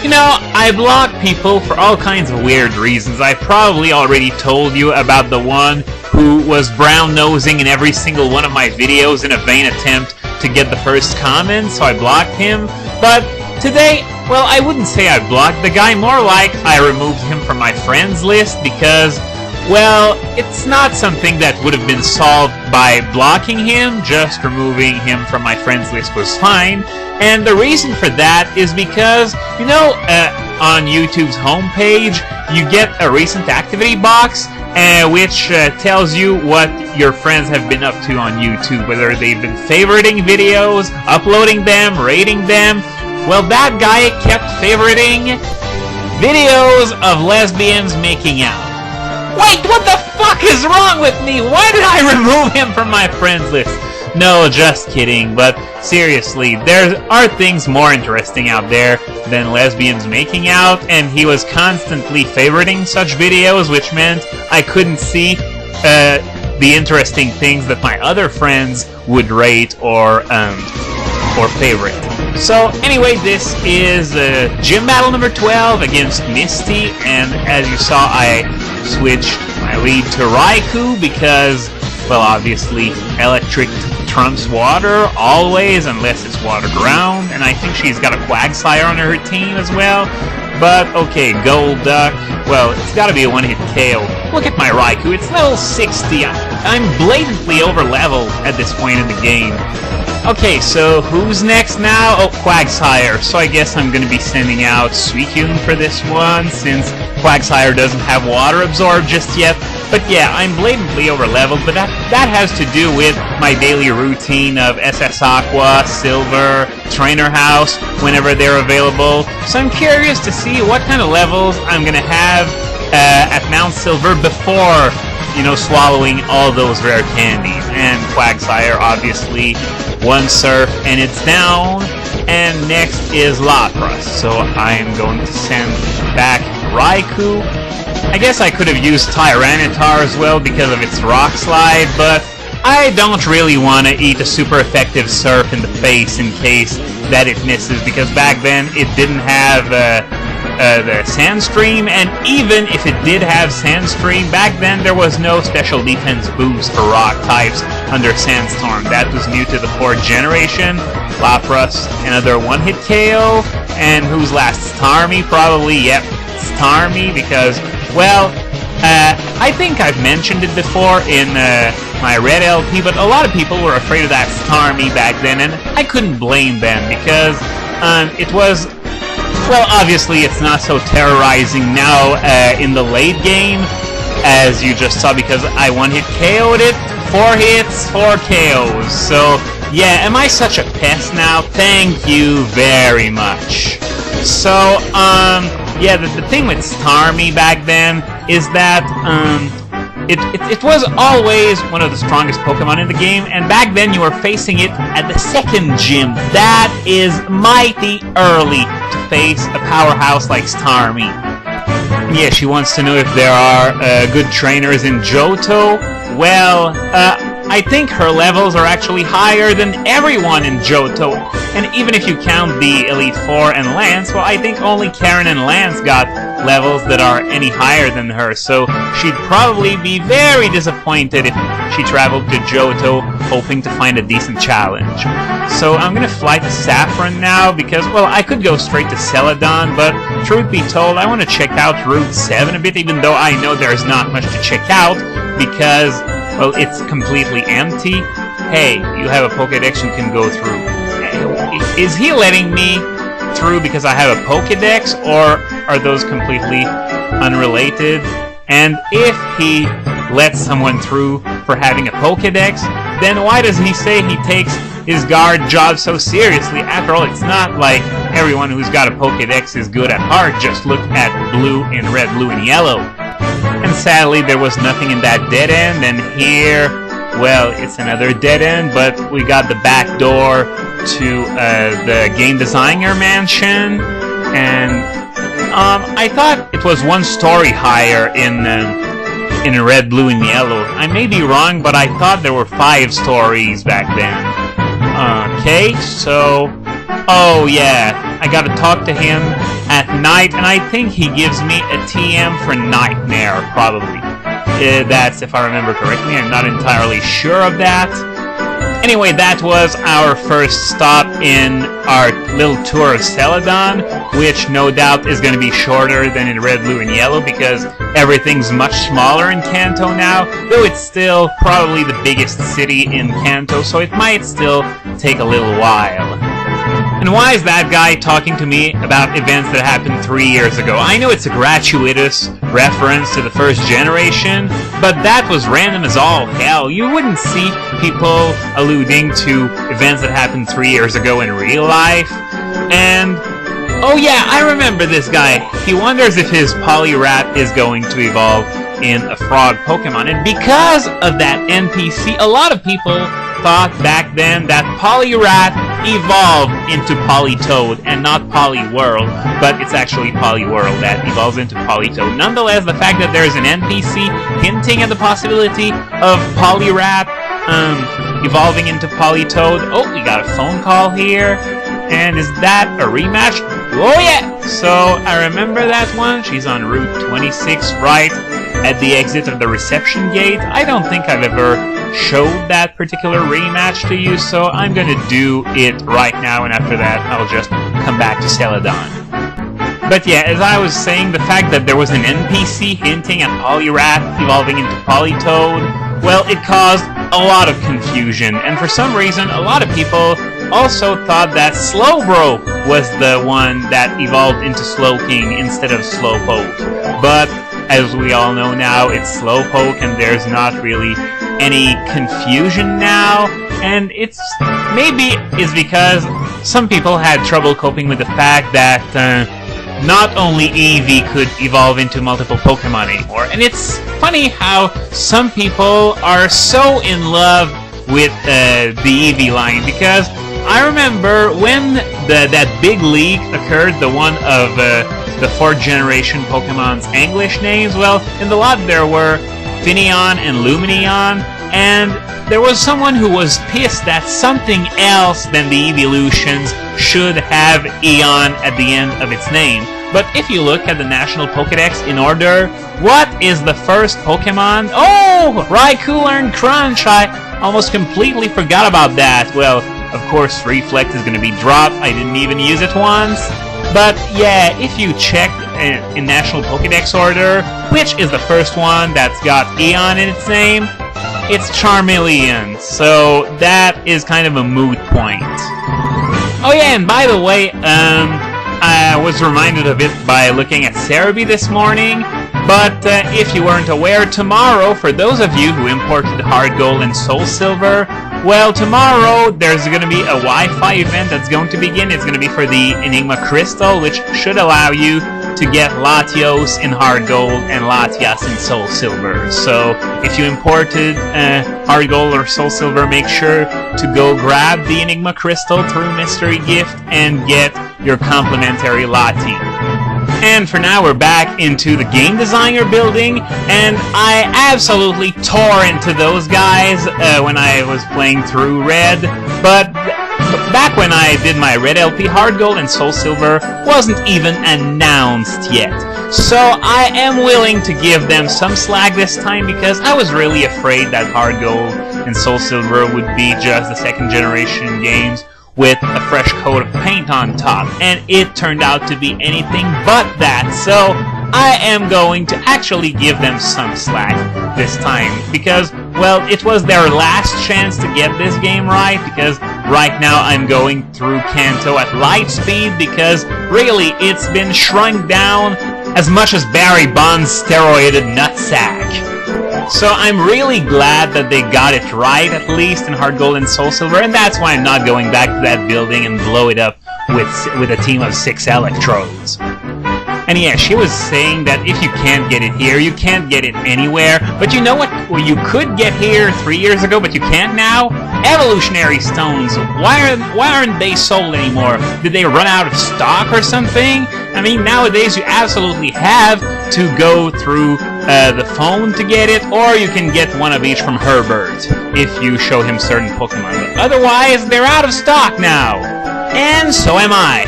You know, I block people for all kinds of weird reasons. I probably already told you about the one who was brown-nosing in every single one of my videos in a vain attempt to get the first comment, so I blocked him. But today, well, I wouldn't say I blocked the guy, more like I removed him from my friends list because, well, it's not something that would have been solved by blocking him. Just removing him from my friends list was fine. And the reason for that is because, you know, on YouTube's homepage, you get a recent activity box, which tells you what your friends have been up to on YouTube, whether they've been favoriting videos, uploading them, rating them. Well, that guy kept favoriting videos of lesbians making out. Wait, what the fuck is wrong with me? Why did I remove him from my friends list? No, just kidding, but seriously, there are things more interesting out there than lesbians making out, and he was constantly favoriting such videos, which meant I couldn't see the interesting things that my other friends would rate or favorite. So anyway, this is gym battle number 12 against Misty, and as you saw, I switched my lead to Raikou because, well, obviously, electric trumps water, always, unless it's water ground, and I think she's got a Quagsire on her team as well. But, okay, Gold Duck, well, it's gotta be a one-hit KO. Look at my Raikou, it's level 60. I'm blatantly over-leveled at this point in the game. Okay, so who's next now? Oh, Quagsire. So I guess I'm gonna be sending out Suicune for this one, since Quagsire doesn't have water absorb just yet. But yeah, I'm blatantly over-leveled, but that has to do with my daily routine of SS Aqua, Silver, Trainer House, whenever they're available. So I'm curious to see what kind of levels I'm gonna have at Mount Silver before, you know, swallowing all those rare candies. And Quagsire, obviously, one Surf, and it's down. And next is Lapras, so I am going to send back Raikou. I guess I could have used Tyranitar as well because of its Rock Slide, but I don't really want to eat a super effective Surf in the face in case that it misses, because back then it didn't have the Sandstream, and even if it did have Sandstream, back then there was no special defense boost for rock types under Sandstorm. That was new to the 4th generation. Lapras, another one-hit KO, and who's last? Starmie, probably. Yep, Starmie, because, well, I think I've mentioned it before in my Red LP, but a lot of people were afraid of that Starmie back then, and I couldn't blame them, because it was, well, obviously it's not so terrorizing now in the late game, as you just saw, because I one-hit KO'd it, 4 hits, 4 KOs, so yeah, am I such a pest now? Thank you very much. So, yeah, the thing with Starmie back then is that, it was always one of the strongest Pokemon in the game, and back then you were facing it at the 2nd gym. That is mighty early to face a powerhouse like Starmie. Yeah, she wants to know if there are good trainers in Johto. Well, I think her levels are actually higher than everyone in Johto, and even if you count the Elite Four and Lance, well, I think only Karen and Lance got levels that are any higher than her, so she'd probably be very disappointed if she traveled to Johto hoping to find a decent challenge. So I'm gonna fly to Saffron now, because, well, I could go straight to Celadon, but truth be told, I want to check out Route 7 a bit, even though I know there's not much to check out, because, well, it's completely empty. Hey, you have a Pokédex you can go through. Is he letting me through because I have a Pokédex, or are those completely unrelated? And if he lets someone through for having a Pokédex, then why does he say he takes his guard job so seriously? After all, it's not like everyone who's got a Pokédex is good at heart. Just look at blue and red, blue and yellow. And sadly, there was nothing in that dead end, and here, well, it's another dead end, but we got the back door to the game designer mansion, and I thought it was one story higher in red, blue, and yellow. I may be wrong, but I thought there were 5 stories back then. Okay, so, oh yeah, I gotta talk to him at night, and I think he gives me a TM for Nightmare, probably. That's if I remember correctly. I'm not entirely sure of that. Anyway, that was our first stop in our little tour of Celadon, which no doubt is going to be shorter than in Red, Blue, and Yellow because everything's much smaller in Kanto now, though it's still probably the biggest city in Kanto, so it might still take a little while. And why is that guy talking to me about events that happened 3 years ago? I know it's a gratuitous reference to the first generation, but that was random as all hell. You wouldn't see people alluding to events that happened 3 years ago in real life. And, oh yeah, I remember this guy. He wonders if his Poliwrath is going to evolve in a frog Pokemon. And because of that NPC, a lot of people thought back then that Poliwrath evolved into Politoed and not Poliworld, but it's actually Poliworld that evolves into Politoed. Nonetheless, the fact that there's an NPC hinting at the possibility of Poliwrath evolving into Politoed. Oh, we got a phone call here. And is that a rematch? Oh yeah! So, I remember that one. She's on Route 26, right at the exit of the reception gate. I don't think I've ever showed that particular rematch to you, so I'm gonna do it right now, and after that, I'll just come back to Celadon. But yeah, as I was saying, the fact that there was an NPC hinting at Poliwrath evolving into Politoed, well, it caused a lot of confusion, and for some reason, a lot of people also thought that Slowbro was the one that evolved into Slowking instead of Slowpoke. But as we all know now, it's Slowpoke, and there's not really any confusion now, and it's maybe it's because some people had trouble coping with the fact that not only Eevee could evolve into multiple Pokemon anymore. And it's funny how some people are so in love with the Eevee line, because I remember when that big leak occurred, the one of the 4th generation Pokemon's English names, well, in the lot there were Finneon and Lumineon, and there was someone who was pissed that something else than the evolutions should have Eon at the end of its name. But if you look at the National Pokédex in order, what is the first Pokemon? Oh! Raikou learned Crunch! I almost completely forgot about that. Well, of course, Reflect is going to be dropped. I didn't even use it once. But yeah, if you check in National Pokédex order, which is the first one that's got Eon in its name, it's Charmeleon. So that is kind of a moot point. Oh yeah, and by the way, I was reminded of it by looking at Cerebi this morning. But if you weren't aware, tomorrow, for those of you who imported Hard Gold and Soul Silver, well, tomorrow there's going to be a Wi-Fi event that's going to begin. It's going to be for the Enigma Crystal, which should allow you to get Latios in Hard Gold and Latias in Soul Silver. So if you imported Hard Gold or Soul Silver, make sure to go grab the Enigma Crystal through Mystery Gift and get your complimentary Lati. And for now, we're back into the Game Designer building, and I absolutely tore into those guys when I was playing through Red, but back when I did my Red LP, Hard Gold and Soul Silver wasn't even announced yet. So I am willing to give them some slack this time, because I was really afraid that Hard Gold and Soul Silver would be just the 2nd generation games with a fresh coat of paint on top, and it turned out to be anything but that, so I am going to actually give them some slack this time, because, well, it was their last chance to get this game right, because right now I'm going through Kanto at light speed, because really it's been shrunk down as much as Barry Bonds' steroided nutsack. So I'm really glad that they got it right, at least in Hard Gold and Soul Silver, and that's why I'm not going back to that building and blow it up with a team of 6 Electrodes. And yeah, she was saying that if you can't get it here, you can't get it anywhere. But you know what? Well, you could get here 3 years ago, but you can't now? Evolutionary Stones. Why aren't they sold anymore? Did they run out of stock or something? I mean, nowadays you absolutely have to go through the phone to get it, or you can get one of each from Herbert if you show him certain Pokemon. But otherwise, they're out of stock now. And so am I.